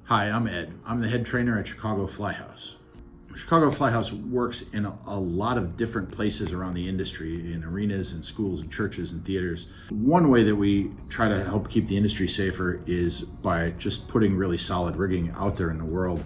Hi, I'm Ed. I'm the head trainer at Chicago Flyhouse. Chicago Flyhouse works in a lot of different places around the industry, in arenas and schools and churches and theaters. One way that we try to help keep the industry safer is by just putting really solid rigging out there in the world,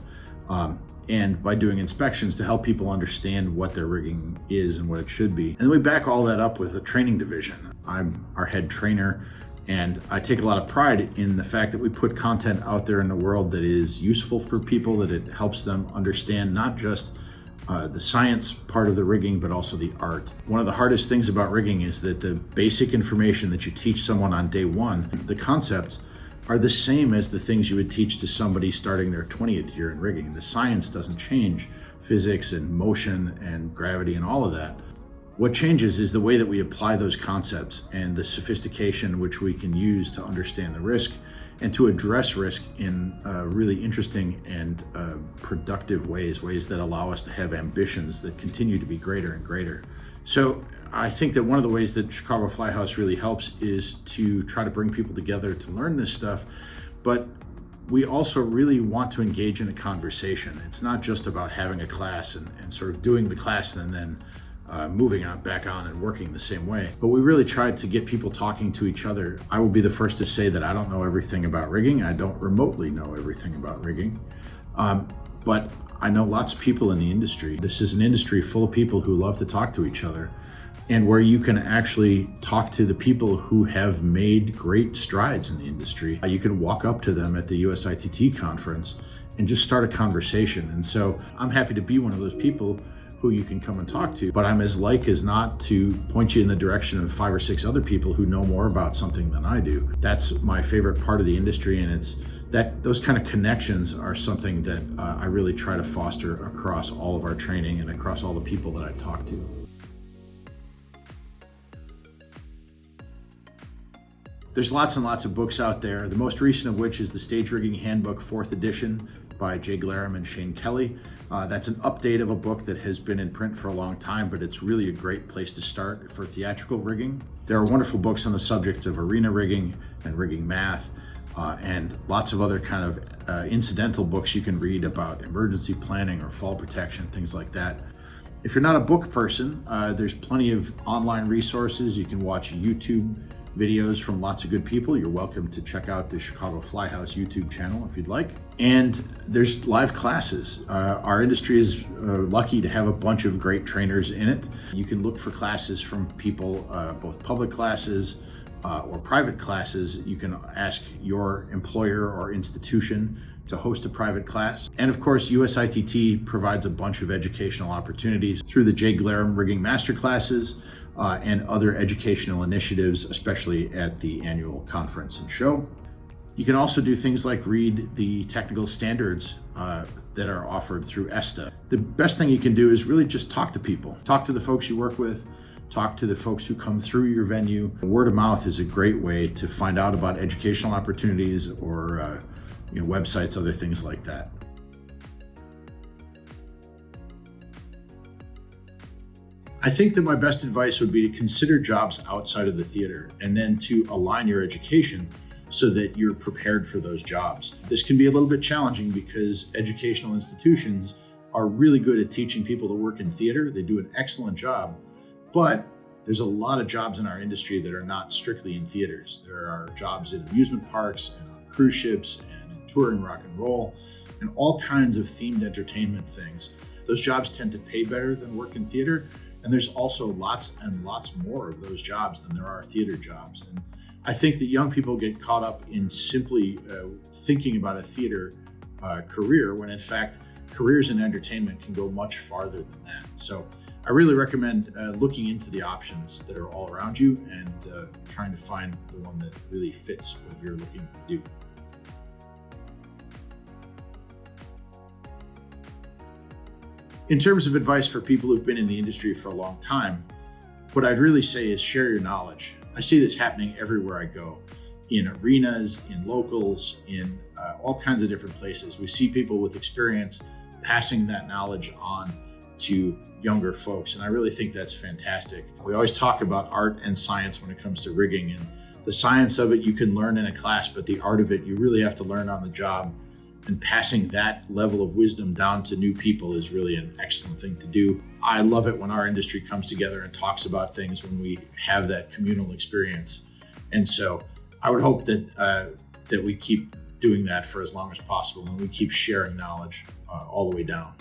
and by doing inspections to help people understand what their rigging is and what it should be. And then we back all that up with a training division. I'm our head trainer, and I take a lot of pride in the fact that we put content out there in the world that is useful for people, that it helps them understand not just the science part of the rigging, but also the art. One of the hardest things about rigging is that the basic information that you teach someone on day one, the concepts, are the same as the things you would teach to somebody starting their 20th year in rigging. The science doesn't change, physics and motion and gravity and all of that. What changes is the way that we apply those concepts and the sophistication which we can use to understand the risk and to address risk in really interesting and productive ways that allow us to have ambitions that continue to be greater and greater. So I think that one of the ways that Chicago Flyhouse really helps is to try to bring people together to learn this stuff, but we also really want to engage in a conversation. It's not just about having a class and sort of doing the class and then moving on back on and working the same way. But we really tried to get people talking to each other. I will be the first to say that I don't know everything about rigging. I don't remotely know everything about rigging. But I know lots of people in the industry. This is an industry full of people who love to talk to each other, and where you can actually talk to the people who have made great strides in the industry. You can walk up to them at the USITT conference and just start a conversation. And so I'm happy to be one of those people who you can come and talk to, but I'm as like as not to point you in the direction of 5 or 6 other people who know more about something than I do. That's my favorite part of the industry, and it's that those kind of connections are something that I really try to foster across all of our training and across all the people that I talk to. There's lots and lots of books out there, the most recent of which is the Stage Rigging Handbook 4th edition by Jay Glarum and Shane Kelly. That's an update of a book that has been in print for a long time, but it's really a great place to start for theatrical rigging. There are wonderful books on the subject of arena rigging and rigging math, and lots of other kind of incidental books you can read about emergency planning or fall protection, things like that. If you're not a book person, there's plenty of online resources. You can watch YouTube videos from lots of good people. You're welcome to check out the Chicago Flyhouse YouTube channel if you'd like. And there's live classes. Our industry is lucky to have a bunch of great trainers in it. You can look for classes from people, both public classes or private classes. You can ask your employer or institution to host a private class. And of course, USITT provides a bunch of educational opportunities through the Jay Glarum Rigging Masterclasses, and other educational initiatives, especially at the annual conference and show. You can also do things like read the technical standards that are offered through ESTA. The best thing you can do is really just talk to people. Talk to the folks you work with, talk to the folks who come through your venue. Word of mouth is a great way to find out about educational opportunities or websites, other things like that. I think that my best advice would be to consider jobs outside of the theater and then to align your education so that you're prepared for those jobs. This can be a little bit challenging because educational institutions are really good at teaching people to work in theater. They do an excellent job, but there's a lot of jobs in our industry that are not strictly in theaters. There are jobs in amusement parks and on cruise ships and in touring rock and roll and all kinds of themed entertainment things. Those jobs tend to pay better than work in theater. And there's also lots and lots more of those jobs than there are theater jobs. And I think that young people get caught up in simply thinking about a theater career when in fact careers in entertainment can go much farther than that. So I really recommend looking into the options that are all around you and trying to find the one that really fits what you're looking to do. In terms of advice for people who've been in the industry for a long time, what I'd really say is share your knowledge. I see this happening everywhere I go, in arenas, in locals, in all kinds of different places. We see people with experience passing that knowledge on to younger folks, and I really think that's fantastic. We always talk about art and science when it comes to rigging, and the science of it you can learn in a class, but the art of it you really have to learn on the job. And passing that level of wisdom down to new people is really an excellent thing to do. I love it when our industry comes together and talks about things, when we have that communal experience. And so I would hope that we keep doing that for as long as possible, and we keep sharing knowledge all the way down.